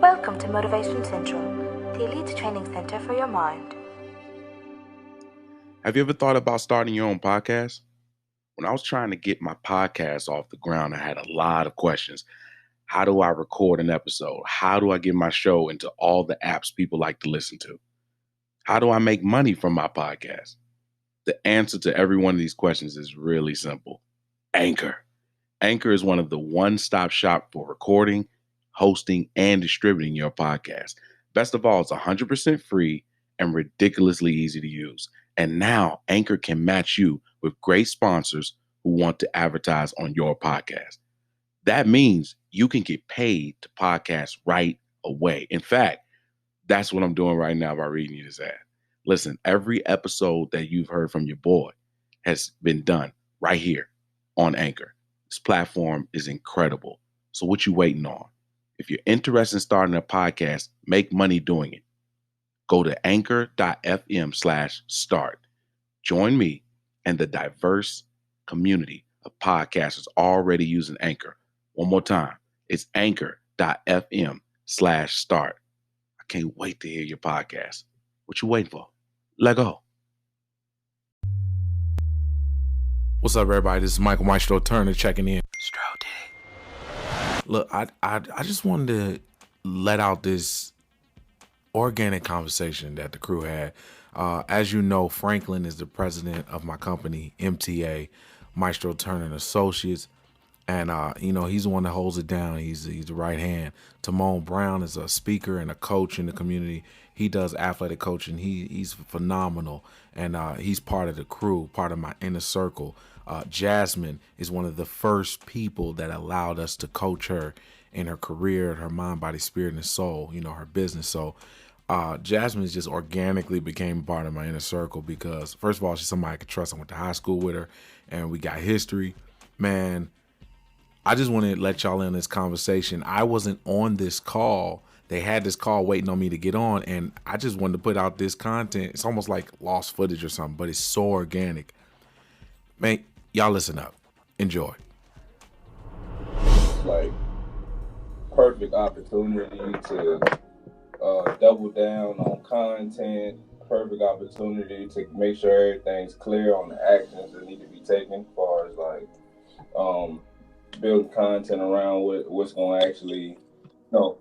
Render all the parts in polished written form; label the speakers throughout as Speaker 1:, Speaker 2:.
Speaker 1: Welcome to Motivation Central, the elite training center for your mind.
Speaker 2: Have you ever thought about starting your own podcast? When I was trying to get my podcast off the ground, I had a lot of questions. How do I record an episode? How do I get my show into all the apps people like to listen to? How do I make money from my podcast? The answer to every one of these questions is really simple. Anchor. Anchor is one of the one-stop shop for recording, hosting, and distributing your podcast. Best of all, it's 100% free and ridiculously easy to use. And now Anchor can match you with great sponsors who want to advertise on your podcast. That means you can get paid to podcast right away. In fact, that's what I'm doing right now by reading you this ad. Listen, every episode that you've heard from your boy has been done right here on Anchor. This platform is incredible. So what you waiting on? If you're interested in starting a podcast, make money doing it. Go to anchor.fm/start. Join me and the diverse community of podcasters already using Anchor. One more time, it's anchor.fm/start. I can't wait to hear your podcast. What you waiting for? Let go.
Speaker 3: What's up, everybody? This is Michael Maestro Turner checking in. Look, I just wanted to let out this organic conversation that the crew had. As you know, Franklin is the president of my company, MTA, Maestro Turner and Associates. And, he's the one that holds it down. He's the right hand. Timon Brown is a speaker and a coach in the community. He does athletic coaching. He's phenomenal. And he's part of the crew, part of my inner circle. Jasmine is one of the first people that allowed us to coach her in her career, her mind, body, spirit, and soul, her business. So Jasmine just organically became part of my inner circle because, first of all, she's somebody I could trust. I went to high school with her, and we got history. Man, I just want to let y'all in this conversation. I wasn't on this call. They had this call waiting on me to get on, and I just wanted to put out this content. It's almost like lost footage or something, but it's so organic. Man, y'all listen up. Enjoy.
Speaker 4: Like, perfect opportunity to double down on content, perfect opportunity to make sure everything's clear on the actions that need to be taken as far as like building content around what's going to actually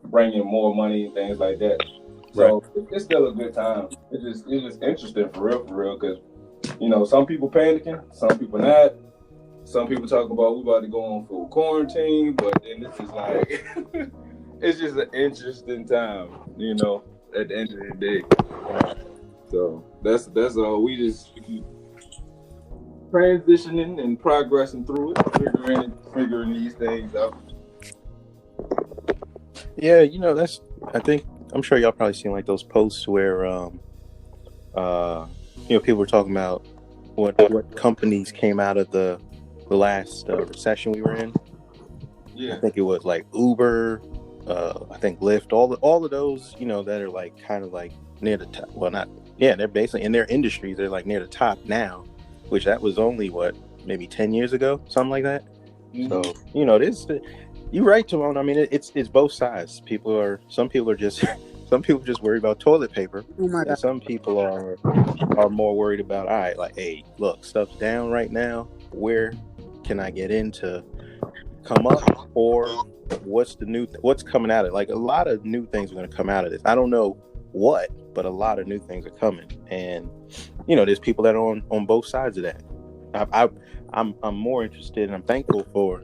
Speaker 4: bring in more money and things like that. So It's still a good time. It's just interesting for real because some people panicking, some people not. Some people talking about we about to go on full quarantine, but then this is like it's just an interesting time, at the end of the day. So that's all. We just keep transitioning and progressing through it, figuring these things out.
Speaker 5: Yeah, I'm sure y'all probably seen like those posts where people were talking about what companies came out of the last recession we were in.
Speaker 4: Yeah,
Speaker 5: I think it was like Uber, I think Lyft, all of those, that are like kind of like near the top. Well, they're basically in their industries. They're like near the top now, which that was only maybe 10 years ago, something like that.
Speaker 4: Mm-hmm.
Speaker 5: So you're right, Timon. I mean, it's both sides. Some people are just worried about toilet paper.
Speaker 6: Oh my God.
Speaker 5: And some people are more worried about, all right, like, hey, look, stuff's down right now. Where can I get in to come up, or what's coming out of it? Like, a lot of new things are going to come out of this. I don't know what, but a lot of new things are coming, and there's people that are on both sides of that. I'm more interested, and I'm thankful for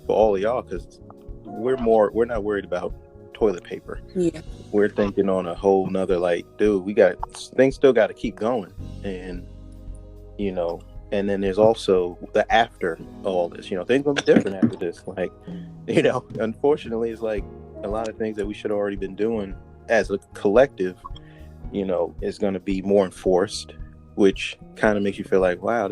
Speaker 5: all of y'all, because we're not worried about toilet paper.
Speaker 6: Yeah,
Speaker 5: we're thinking on a whole nother, like, dude, things still got to keep going, and and then there's also the after all this, things gonna be different after this. Like, unfortunately, it's like a lot of things that we should have already been doing as a collective, is going to be more enforced, which kind of makes you feel like, wow,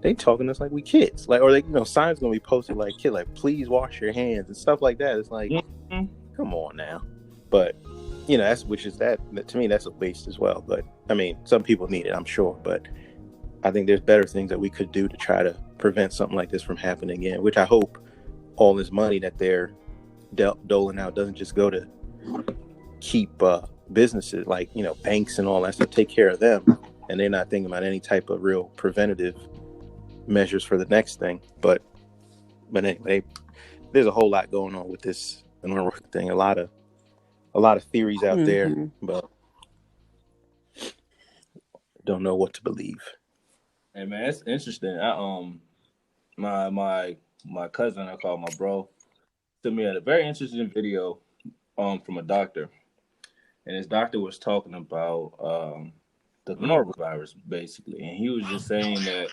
Speaker 5: they talking to us like we kids, like, or signs gonna be posted like, kid, like, please wash your hands and stuff like that. It's like, come on now. But that to me, that's a waste as well. But I mean, some people need it, I'm sure, but I think there's better things that we could do to try to prevent something like this from happening again, which I hope all this money that they're doling out doesn't just go to keep businesses like, you know, banks and all that stuff, take care of them, and they're not thinking about any type of real preventative measures for the next thing. But anyway, there's a whole lot going on with this thing. A lot of theories out there, but don't know what to believe.
Speaker 4: Hey man, it's interesting. My cousin, I call my bro, sent me a very interesting video from a doctor, and his doctor was talking about the coronavirus basically, and he was just saying that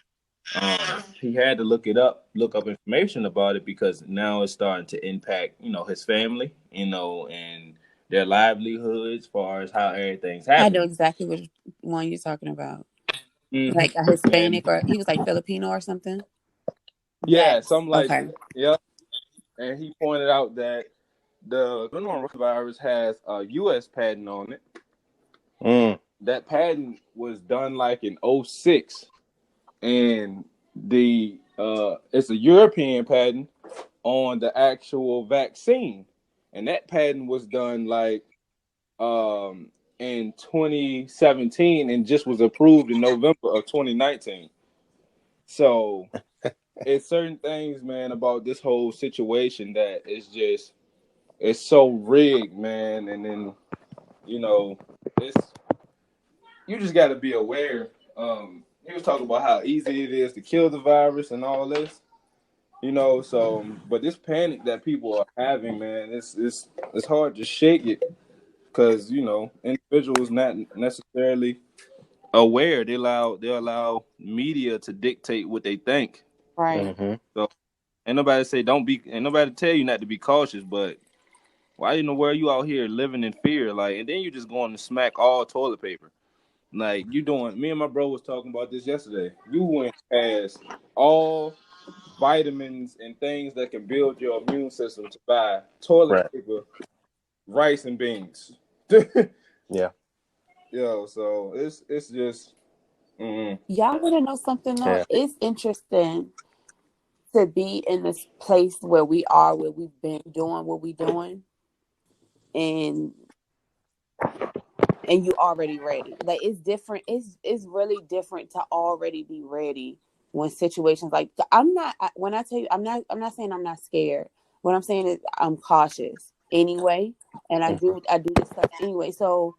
Speaker 4: he had to look up information about it because now it's starting to impact, you know, his family, you know, and their livelihood as far as how everything's happening.
Speaker 6: I know exactly which one you're talking about. Like a Hispanic, or he was like Filipino or something.
Speaker 4: Yeah, something like
Speaker 6: okay.
Speaker 4: that. Yeah, and he pointed out that the coronavirus has a U.S. patent on it. That patent was done like in 2006, and it's a European patent on the actual vaccine, and that patent was done like in 2017 and just was approved in November of 2019. So it's certain things, man, about this whole situation that it's so rigged, man. And then, you know, you just got to be aware. He was talking about how easy it is to kill the virus and all this, you know. So, but this panic that people are having, man, it's hard to shake it because, you know, individuals not necessarily aware. They allow media to dictate what they think.
Speaker 6: Right.
Speaker 4: So ain't nobody tell you not to be cautious, but why in the world you out here living in fear? Like, and then you just going to smack all toilet paper. Like, me and my bro was talking about this yesterday. You went past all vitamins and things that can build your immune system to buy toilet paper, rice, and beans.
Speaker 5: Yeah.
Speaker 4: Yo, so it's just
Speaker 6: Y'all want to know something though? Yeah. It's interesting to be in this place where we are, where we've been doing what we're doing, and you already ready. Like, it's different. It's really different to already be ready when situations like when I tell you I'm not saying I'm not scared. What I'm saying is I'm cautious anyway, and I do this stuff anyway. So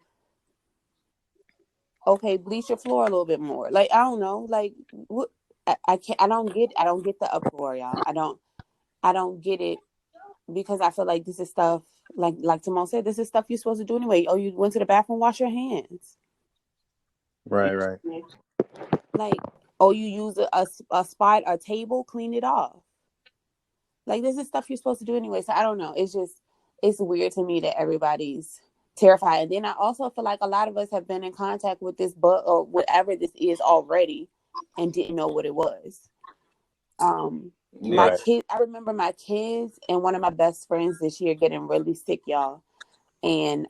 Speaker 6: okay, bleach your floor a little bit more. Like, I don't know. Like, what? I don't get the uproar, y'all. I don't get it, because I feel like this is stuff like Timon said, this is stuff you're supposed to do anyway. Oh, you went to the bathroom, wash your hands.
Speaker 5: Right.
Speaker 6: Like, oh, you use a spot, a table, clean it off. Like, this is stuff you're supposed to do anyway. So I don't know. It's weird to me that everybody's terrified. And then I also feel like a lot of us have been in contact with this bug or whatever this is already and didn't know what it was. My kids, I remember my kids and one of my best friends this year getting really sick, y'all. And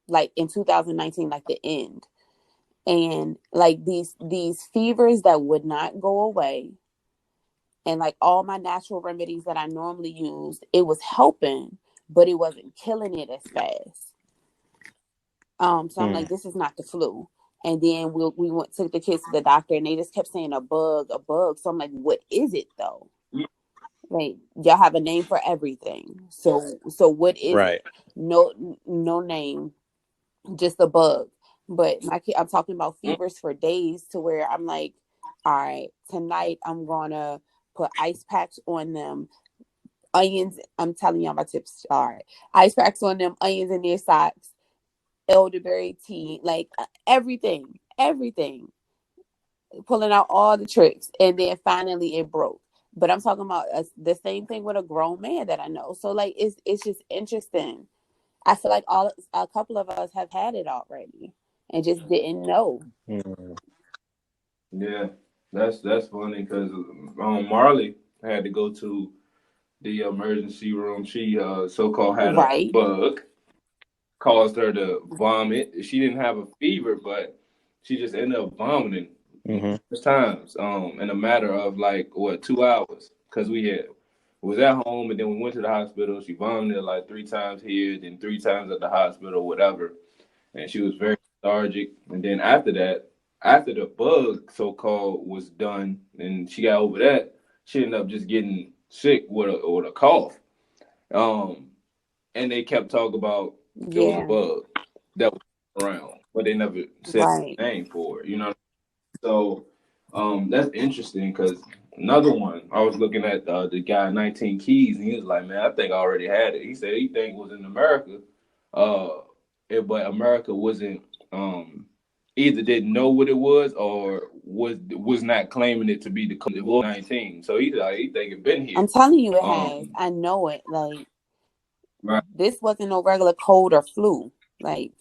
Speaker 6: like in 2019, like the end. And like these fevers that would not go away. And like all my natural remedies that I normally use, it was helping, but it wasn't killing it as fast. So I'm like, this is not the flu. And then we took the kids to the doctor, and they just kept saying a bug. So I'm like, what is it though? Like, y'all have a name for everything. So what is it? No name, just a bug. But my kid, I'm talking about fevers for days to where I'm like, all right, tonight I'm gonna put ice packs on them, onions. I'm telling y'all my tips. All right, ice packs on them, onions in their socks, elderberry tea, like everything, pulling out all the tricks, and then finally it broke. But I'm talking about the same thing with a grown man that I know. So like, it's just interesting. I feel like a couple of us have had it already and just didn't know.
Speaker 4: Yeah, that's funny because Marley had to go to the emergency room. She so-called had a bug, caused her to vomit. She didn't have a fever, but she just ended up vomiting times in a matter of like 2 hours, because we had was at home, and then we went to the hospital. She vomited like 3 times here, then 3 times at the hospital, whatever. And she was very lethargic. And then after that, after the bug so-called was done, and she got over that, she ended up just getting sick with a cough. And they kept talking about it was a
Speaker 6: Yeah.
Speaker 4: bug that was around, but they never said
Speaker 6: Right.
Speaker 4: the name for it. So that's interesting because another one, I was looking at the guy 19 Keys, and he was like, man, I think I already had it. He said he think it was in America, but America wasn't either didn't know what it was or was not claiming it to be the COVID-19. So he think it been here.
Speaker 6: I'm telling you, it has. I know it. Like,
Speaker 4: right.
Speaker 6: This wasn't no regular cold or flu. Like,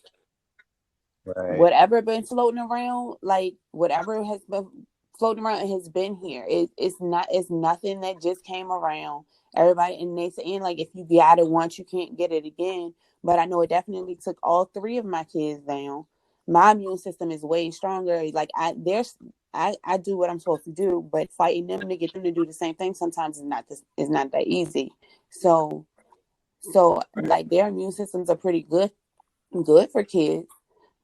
Speaker 5: Right.
Speaker 6: whatever been floating around, like whatever has been floating around, it has been here. It's nothing that just came around. Everybody, and they saying like if you got it once, you can't get it again. But I know it definitely took all 3 of my kids down. My immune system is way stronger. Like I do what I'm supposed to do, but fighting them to get them to do the same thing sometimes is not that easy. So like their immune systems are pretty good for kids.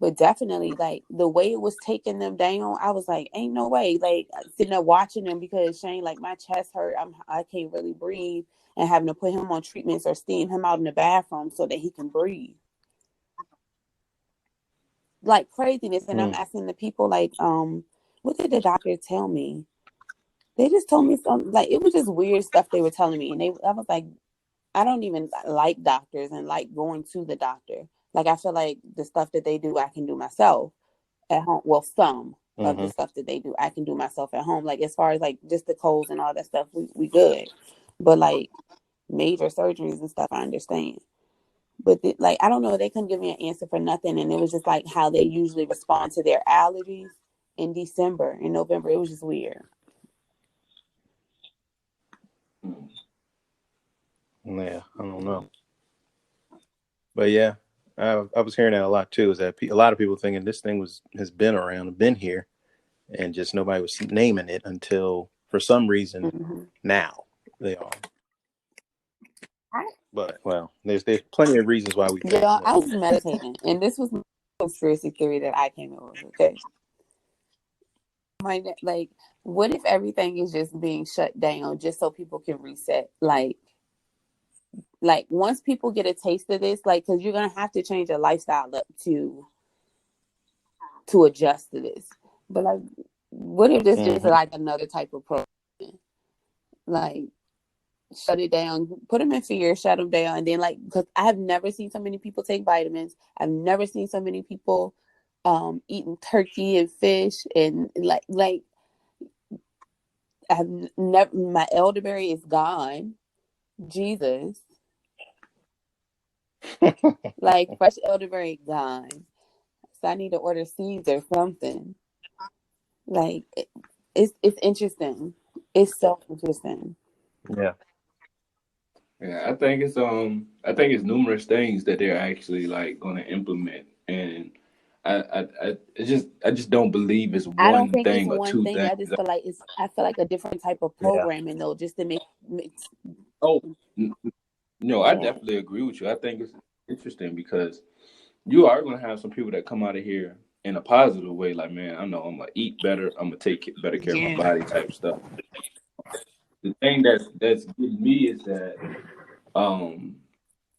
Speaker 6: But definitely, like, the way it was taking them down, I was like, ain't no way. Like, sitting there watching them because Shane, like, my chest hurt. I can't really breathe, and having to put him on treatments or steam him out in the bathroom so that he can breathe. Like, craziness. And I'm asking the people, like, what did the doctor tell me? They just told me something, like, it was just weird stuff they were telling me. And I was like, I don't even like doctors and like going to the doctor. Like, I feel like the stuff that they do, I can do myself at home. Well, some of the stuff that they do, I can do myself at home. Like, as far as like just the colds and all that stuff, we good. But like major surgeries and stuff, I understand. But like, I don't know, they couldn't give me an answer for nothing. And it was just like how they usually respond to their allergies in December, in November. It was just weird.
Speaker 5: Yeah, I don't know. But yeah, I was hearing that a lot too, is that a lot of people thinking this thing has been around, been here, and just nobody was naming it until, for some reason, now they are. But, well, there's plenty of reasons why we think.
Speaker 6: Yeah, I was meditating, and this was my conspiracy theory that I came up with, okay? Like, what if everything is just being shut down just so people can reset? Like once people get a taste of this, like, because you're going to have to change your lifestyle up to adjust to this. But, like, what if this is like another type of program? Like, shut it down, put them in fear, shut them down. And then, like, because I have never seen so many people take vitamins. I've never seen so many people eating turkey and fish. And, like I've never, my elderberry is gone. Jesus. Like, fresh elderberry gone. So I need to order seeds or something. Like, it's interesting. It's so interesting.
Speaker 5: Yeah.
Speaker 4: Yeah, I think it's numerous things that they're actually like going to implement, and I just don't believe it's
Speaker 6: I don't
Speaker 4: one
Speaker 6: think
Speaker 4: thing
Speaker 6: it's
Speaker 4: or
Speaker 6: one
Speaker 4: two
Speaker 6: thing.
Speaker 4: things.
Speaker 6: I feel like a different type of programming though, just to make.
Speaker 4: Oh, no, I definitely agree with you. I think it's interesting because you are going to have some people that come out of here in a positive way, like, man, I know I'm gonna eat better, I'm gonna take better care of my body, type stuff. The thing that's getting me is that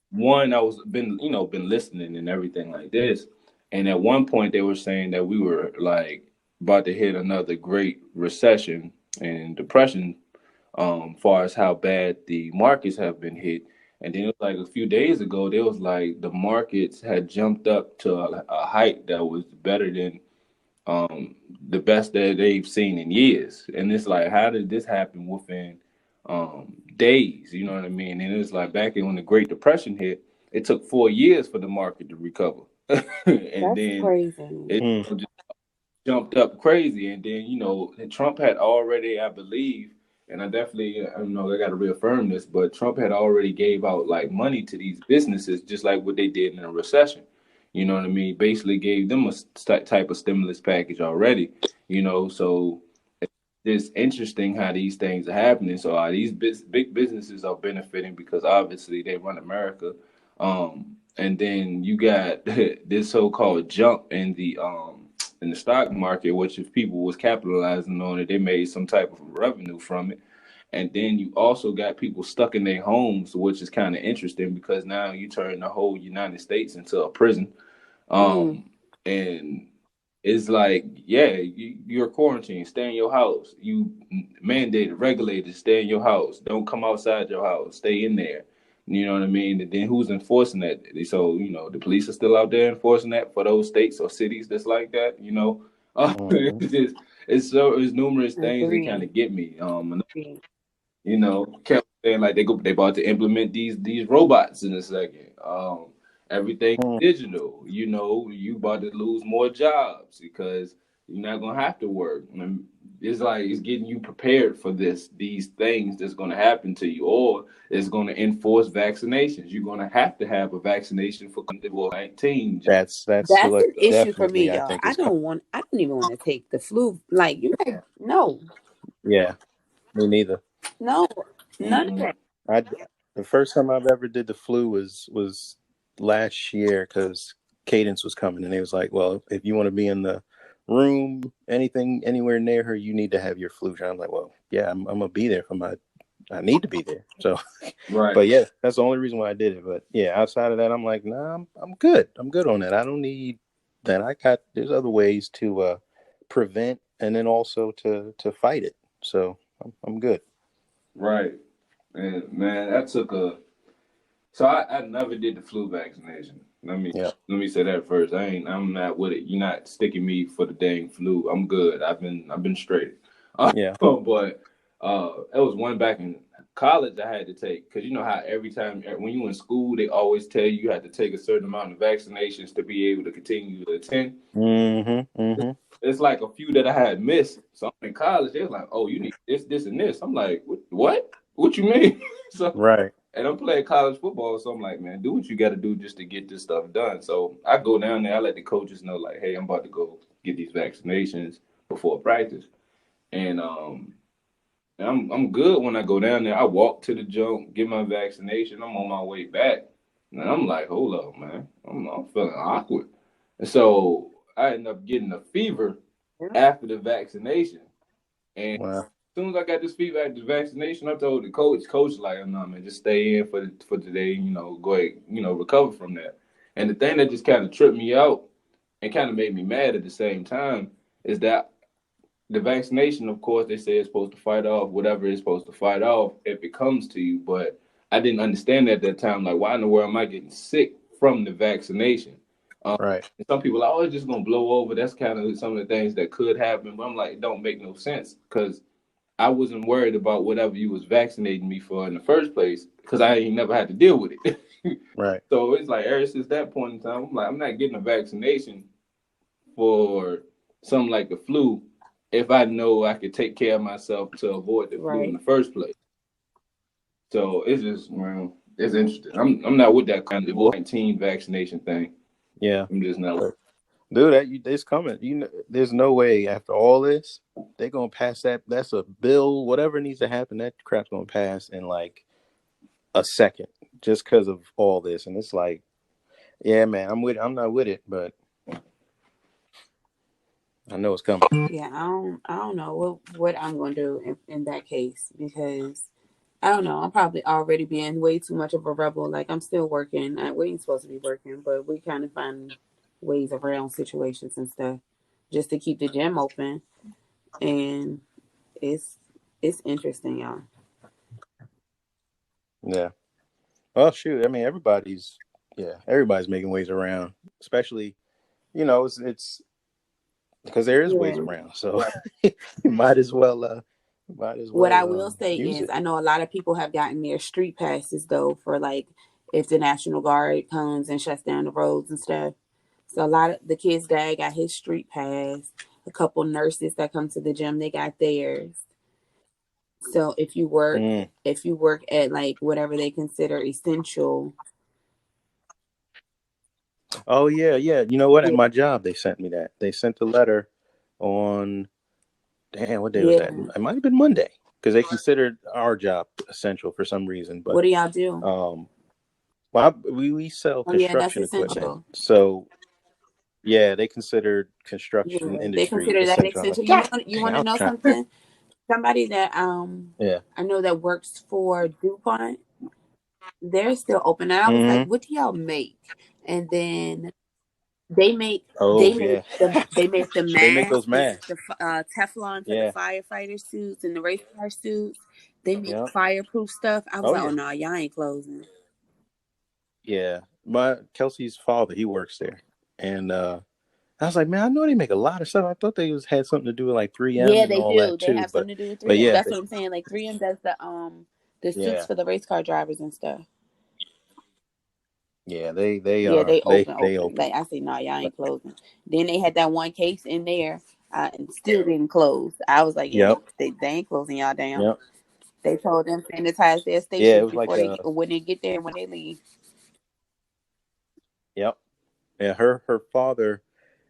Speaker 4: one, I was been listening and everything like this, and at one point they were saying that we were like about to hit another great recession and depression, far as how bad the markets have been hit. And then it was like a few days ago, there was like the markets had jumped up to a height that was better than the best that they've seen in years. And it's like, how did this happen within days? You know what I mean? And it's like back when the Great Depression hit, it took 4 years for the market to recover. And
Speaker 6: That's
Speaker 4: then
Speaker 6: crazy.
Speaker 4: it just jumped up crazy. And then, Trump had already, I believe, and I definitely, I got to reaffirm this, but Trump had already gave out like money to these businesses, just like what they did in a recession. You know what I mean? Basically gave them a type of stimulus package already, so it's interesting how these things are happening. So these big businesses are benefiting because obviously they run America. And then you got this so-called jump in the stock market, which if people was capitalizing on it, they made some type of revenue from it. And then you also got people stuck in their homes, which is kind of interesting because now you turn the whole United States into a prison. And it's like, yeah, you're quarantined, stay in your house. You mandated, regulated, stay in your house. Don't come outside your house, stay in there. You know what I mean? And then who's enforcing that? So, the police are still out there enforcing that for those states or cities that's like that, it's numerous things that kind of get me. Kept saying like they about to implement these robots in a second. Everything digital. You about to lose more jobs because you're not gonna have to work. And it's like it's getting you prepared for these things that's gonna happen to you, or it's gonna enforce vaccinations. You're gonna have to have a vaccination for COVID-19.
Speaker 5: That's
Speaker 6: That's
Speaker 5: like,
Speaker 6: an issue for me,
Speaker 5: definitely, I
Speaker 6: y'all.
Speaker 5: think
Speaker 6: I
Speaker 5: it's coming.
Speaker 6: don't even want to take the flu. Like, no,
Speaker 5: Yeah, me neither.
Speaker 6: no, none of that.
Speaker 5: I the first time I've ever did the flu was last year because Cadence was coming and he was like, "Well, if you want to be in the room, anything anywhere near her, you need to have your flu shot." I'm like, "Well, yeah, I'm gonna be there for I need to be there." So,
Speaker 4: Right.
Speaker 5: But yeah, that's the only reason why I did it. But yeah, outside of that, I'm like, nah, I'm good. I'm good on that. I don't need that. There's other ways to prevent and then also to fight it. So I'm good.
Speaker 4: Right. And man, that took so I never did the flu vaccination. Let me say that first. I'm not with it. You're not sticking me for the dang flu. I'm good. I've been straight.
Speaker 5: Yeah.
Speaker 4: But it was one back in college I had to take, because you know how every time when you in school they always tell you had to take a certain amount of vaccinations to be able to continue to attend. It's like a few that I had missed. So I'm in college. They're like, "Oh, you need this, and this." I'm like, "What? What you mean?" So
Speaker 5: Right.
Speaker 4: and I'm playing college football, so I'm like, "Man, do what you got to do just to get this stuff done." So I go down there. I let the coaches know, like, "Hey, I'm about to go get these vaccinations before practice," and I'm good when I go down there. I walk to the jump, get my vaccination. I'm on my way back, and I'm like, "Hold up, man. I'm feeling awkward," and so I end up getting a fever after the vaccination. And
Speaker 5: Wow.
Speaker 4: as soon as I got this fever after the vaccination, I told the coach like, "Oh, no, man, just stay in for today, go ahead, recover from that." And the thing that just kind of tripped me out and kind of made me mad at the same time is that the vaccination, of course, they say it's supposed to fight off whatever it's supposed to fight off if it comes to you. But I didn't understand at that time, like, why in the world am I getting sick from the vaccination?
Speaker 5: Right.
Speaker 4: And some people are always just gonna blow over. That's kind of some of the things that could happen. But I'm like, it don't make no sense because I wasn't worried about whatever you was vaccinating me for in the first place because I ain't never had to deal with it.
Speaker 5: Right.
Speaker 4: So it's like ever since that point in time, I'm like, I'm not getting a vaccination for something like the flu if I know I could take care of myself to avoid the flu in the first place. So it's just, it's interesting. I'm not with that kind of COVID-19 vaccination thing.
Speaker 5: Yeah.
Speaker 4: I'm just not.
Speaker 5: Dude, it's coming. There's no way after all this they're gonna pass that. That's a bill. Whatever needs to happen, that crap's gonna pass in like a second, just because of all this. And it's like, yeah, man, I'm not with it, but I know it's coming.
Speaker 6: Yeah, I don't know what I'm gonna do in that case, because I don't know. I'm probably already being way too much of a rebel. Like, I'm still working. We ain't supposed to be working, but we kind of find ways around situations and stuff just to keep the gym open. And it's interesting, y'all.
Speaker 5: Yeah. Well, shoot. I mean, everybody's making ways around, especially, it's because there is ways around. So you might as well.
Speaker 6: What I will say
Speaker 5: use
Speaker 6: is,
Speaker 5: it.
Speaker 6: I know a lot of people have gotten their street passes though for, like, if the National Guard comes and shuts down the roads and stuff. So a lot of the kids' dad got his street pass. A couple nurses that come to the gym, they got theirs. So if you work at, like, whatever they consider essential.
Speaker 5: Oh yeah, yeah. You know what? At my job, they sent me that. They sent a letter on damn, what day was that? It might have been Monday, because they considered our job essential for some reason. But
Speaker 6: what do y'all do?
Speaker 5: Well, we sell
Speaker 6: That's
Speaker 5: construction equipment,
Speaker 6: essential.
Speaker 5: so yeah, they considered
Speaker 6: Yeah,
Speaker 5: construction
Speaker 6: they
Speaker 5: industry
Speaker 6: consider that
Speaker 5: essential. I'm like,
Speaker 6: essential.
Speaker 5: God,
Speaker 6: You
Speaker 5: dang,
Speaker 6: want
Speaker 5: I
Speaker 6: to
Speaker 5: was
Speaker 6: know
Speaker 5: trying.
Speaker 6: something? Somebody that
Speaker 5: Yeah.
Speaker 6: I know that works for DuPont, they're still open. And I was like,
Speaker 5: Mm-hmm.
Speaker 6: what do y'all make? And then they make
Speaker 5: Oh yeah,
Speaker 6: they make the
Speaker 5: they make
Speaker 6: masks,
Speaker 5: those masks.
Speaker 6: the Teflon for the
Speaker 5: Yeah.
Speaker 6: firefighter suits and the race car suits. They make
Speaker 5: Yeah.
Speaker 6: fireproof stuff. I was
Speaker 5: Oh
Speaker 6: like, oh
Speaker 5: yeah.
Speaker 6: no, y'all ain't closing.
Speaker 5: Yeah. My Kelsey's father, he works there, and I was like, man, I know they make a lot of stuff. I thought they had something to do with like 3M
Speaker 6: Yeah,
Speaker 5: and
Speaker 6: they
Speaker 5: all
Speaker 6: do.
Speaker 5: that
Speaker 6: They
Speaker 5: too.
Speaker 6: have something to do with
Speaker 5: But
Speaker 6: 3M.
Speaker 5: yeah,
Speaker 6: That's what I'm saying. Like 3M does the suits
Speaker 5: yeah,
Speaker 6: for the race car drivers and stuff.
Speaker 5: yeah. They
Speaker 6: Yeah,
Speaker 5: are
Speaker 6: they open.
Speaker 5: they open.
Speaker 6: Like I said, no, y'all ain't closing. Then they had that one case in there, and still didn't close. I was like, yeah,
Speaker 5: Yep.
Speaker 6: they ain't closing y'all down.
Speaker 5: Yep.
Speaker 6: They told them sanitize their
Speaker 5: Yeah, it
Speaker 6: stations
Speaker 5: was like
Speaker 6: before they when they get there and when they leave.
Speaker 5: yep. Yeah, her father,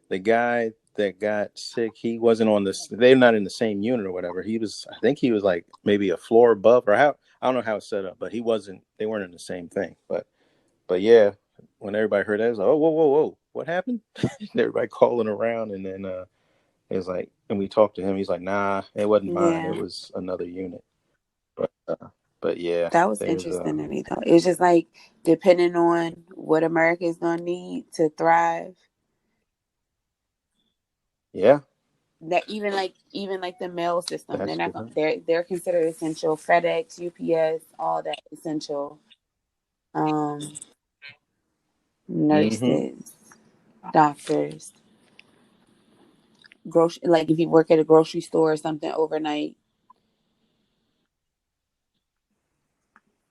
Speaker 5: the guy that got sick, he wasn't on this. They're not in the same unit or whatever. He was, I think he was like maybe a floor above, or how, I don't know how it's set up, but he wasn't. They weren't in the same thing. But yeah, when everybody heard that, it was like, oh, whoa, what happened? Everybody calling around, and then it was like, and we talked to him. He's like, nah, it wasn't mine.
Speaker 6: Yeah,
Speaker 5: It was another unit. But yeah,
Speaker 6: that was
Speaker 5: there's
Speaker 6: interesting to me though. It's just like depending on what America is gonna need to thrive.
Speaker 5: yeah,
Speaker 6: That even like the mail system,
Speaker 5: that's the thing.
Speaker 6: they're considered essential. FedEx, UPS, all that essential.
Speaker 5: Mm-hmm.
Speaker 6: Nurses, doctors, grocery. Like if you work at a grocery store or something overnight.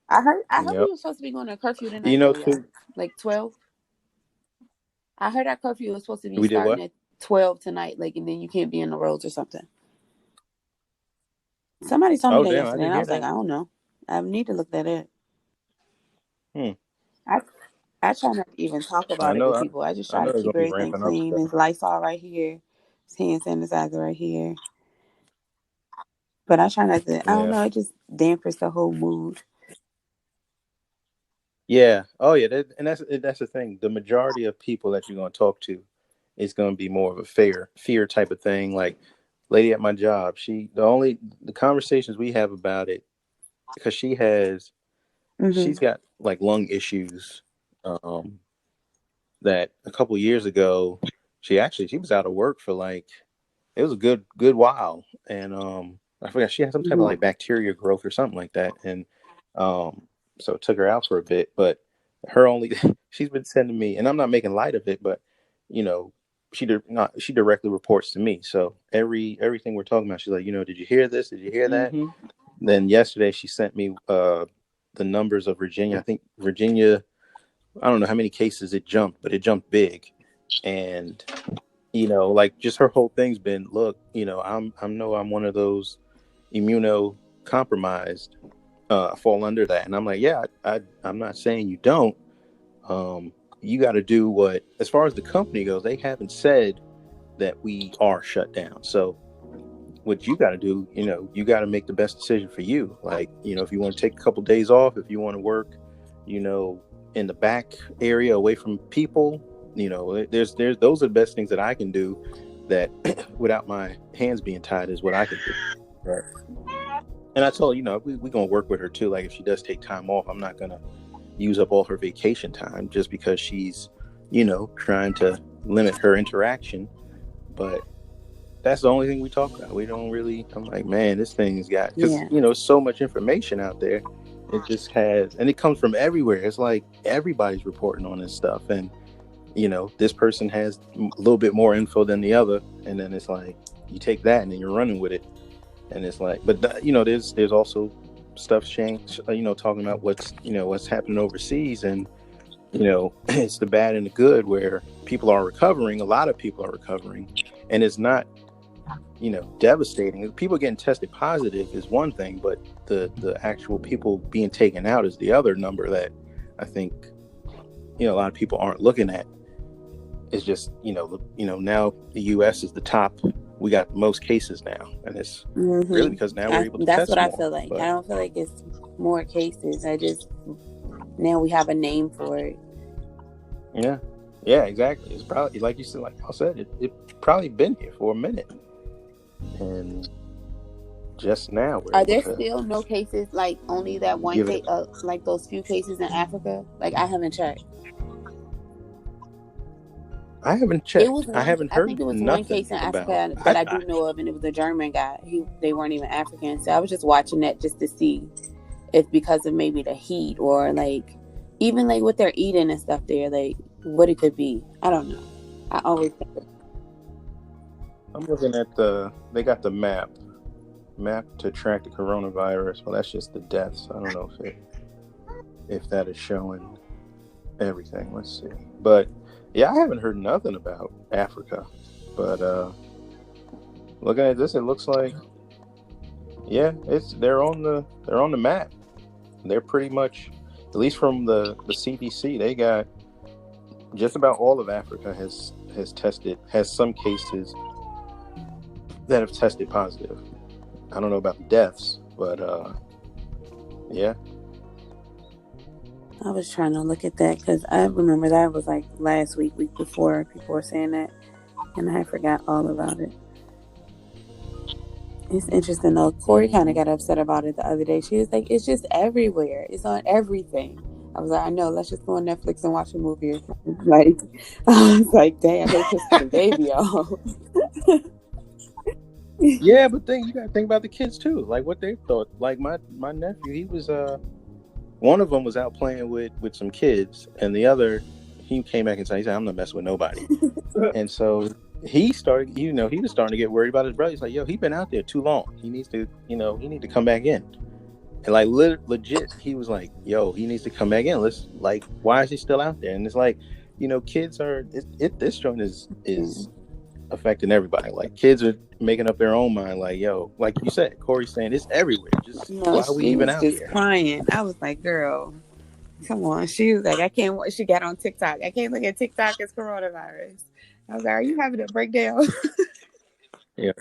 Speaker 6: I heard we
Speaker 5: Yep.
Speaker 6: were supposed to be going to curfew
Speaker 5: You
Speaker 6: tonight
Speaker 5: know,
Speaker 6: though, y'all.
Speaker 5: too,
Speaker 6: Like 12. I heard our curfew was supposed to be
Speaker 5: we did
Speaker 6: starting
Speaker 5: what?
Speaker 6: at 12 tonight. Like, and then you can't be in the roads or something. Somebody told me
Speaker 5: Oh,
Speaker 6: that
Speaker 5: damn, I
Speaker 6: yesterday, and
Speaker 5: didn't
Speaker 6: I
Speaker 5: hear
Speaker 6: was like,
Speaker 5: that.
Speaker 6: I don't know. I need to look that up.
Speaker 5: Hmm.
Speaker 6: I I try not to even talk
Speaker 5: I
Speaker 6: about it
Speaker 5: know.
Speaker 6: with people. I just
Speaker 5: I
Speaker 6: try
Speaker 5: know
Speaker 6: to
Speaker 5: they're
Speaker 6: keep
Speaker 5: gonna be
Speaker 6: everything
Speaker 5: ramping up
Speaker 6: clean.
Speaker 5: stuff.
Speaker 6: There's Lysol right here. There's hand sanitizer right here. But I try not to. I don't
Speaker 5: Yeah.
Speaker 6: know. It just dampers the whole mood.
Speaker 5: Yeah. Oh, yeah. And that's the thing. The majority of people that you're gonna talk to is gonna be more of a fear type of thing. Like, lady at my job, the conversations we have about it, because she's got like lung issues. Um, that a couple years ago, she was out of work for like, it was a good while, and I forgot, she had some type of
Speaker 6: Mm-hmm.
Speaker 5: like bacteria growth or something like that, and so it took her out for a bit. But her only she's been sending me, and I'm not making light of it, but you know, she directly reports to me. So everything we're talking about, she's like, did you hear this? Did you hear that?
Speaker 6: Mm-hmm.
Speaker 5: Then yesterday she sent me the numbers of Virginia. I think Virginia, I don't know how many cases it jumped, but it jumped big. And like, just her whole thing's been, look, I'm one of those immunocompromised, fall under that. And I'm like, yeah, I'm not saying you don't. You got to do what, as far as the company goes, they haven't said that we are shut down. So what you got to do, you got to make the best decision for you. Like, if you want to take a couple days off, if you want to work, in the back area away from people, there's those are the best things that I can do that without my hands being tied is what I can do. Right. And I told we're gonna work with her too. Like, if she does take time off, I'm not gonna use up all her vacation time just because she's trying to limit her interaction. But that's the only thing we talk about. We don't really, I'm like, man, this thing's got, because
Speaker 6: Yeah.
Speaker 5: so much information out there. It just has, and it comes from everywhere. It's like everybody's reporting on this stuff, and this person has a little bit more info than the other, and then it's like you take that and then you're running with it, and it's like, but there's also stuff changed, talking about what's happening overseas, and it's the bad and the good, where people are recovering. A lot of people are recovering, and it's not devastating. People getting tested positive is one thing, but the actual people being taken out is the other number that I think a lot of people aren't looking at. It's just now the U.S. is the top we got most cases now, and it's really because now we're able to
Speaker 6: That's
Speaker 5: test
Speaker 6: what I
Speaker 5: more,
Speaker 6: feel like.
Speaker 5: but
Speaker 6: I don't feel like it's more cases. Now we have a name for it.
Speaker 5: yeah, exactly. It's probably, like you said, like I said, it probably been here for a minute, and just now we're
Speaker 6: Are
Speaker 5: able
Speaker 6: there
Speaker 5: to
Speaker 6: still no cases, like only that one
Speaker 5: give
Speaker 6: case,
Speaker 5: it.
Speaker 6: like those few cases in Africa? Like, I haven't checked.
Speaker 5: I haven't
Speaker 6: It
Speaker 5: checked.
Speaker 6: was
Speaker 5: I
Speaker 6: one.
Speaker 5: haven't
Speaker 6: I think
Speaker 5: heard
Speaker 6: it was one
Speaker 5: nothing
Speaker 6: case in
Speaker 5: about.
Speaker 6: Africa that I do know of, and it was a German guy. They weren't even African, so I was just watching that just to see if because of maybe the heat or like even like what they're eating and stuff there, like what it could be. I don't know. I always think
Speaker 5: I'm looking at they got the map to track the coronavirus. Well, that's just the deaths. I don't know if that is showing everything. Let's see. But yeah, I haven't heard nothing about Africa. But looking at this, it looks like they're on the map. They're pretty much, at least from the CDC, they got just about all of Africa has some cases that have tested positive. I don't know about deaths, but yeah.
Speaker 6: I was trying to look at that because I remember that was like last week before, people were saying that, and I forgot all about it. It's interesting though. Corey kind of got upset about it the other day. She was like, "It's just everywhere. It's on everything." I was like, "I know. Let's just go on Netflix and watch a movie or something." Like, I was like, "Damn, they pissed the baby off."
Speaker 5: Yeah, but you gotta think about the kids too. Like what they thought. Like my nephew, he was one of them was out playing with some kids, and the other, he came back and said, "I'm not messing with nobody." And so he started, he was starting to get worried about his brother. He's like, "Yo, he's been out there too long. He needs to, he need to come back in." And like legit, he was like, "Yo, he needs to come back in. Let's like, why is he still out there?" And it's like, kids are this joint is affecting everybody. Like kids are making up their own mind. Like, yo, like you said, Corey's saying it's everywhere. Just
Speaker 6: No,
Speaker 5: why are we
Speaker 6: she
Speaker 5: even
Speaker 6: was
Speaker 5: out
Speaker 6: just
Speaker 5: here?
Speaker 6: crying. I was like, "Girl, come on." She was like, "I can't." She got on TikTok. "I can't look at TikTok as coronavirus." I was like, "Are you having a breakdown?"
Speaker 5: Yeah.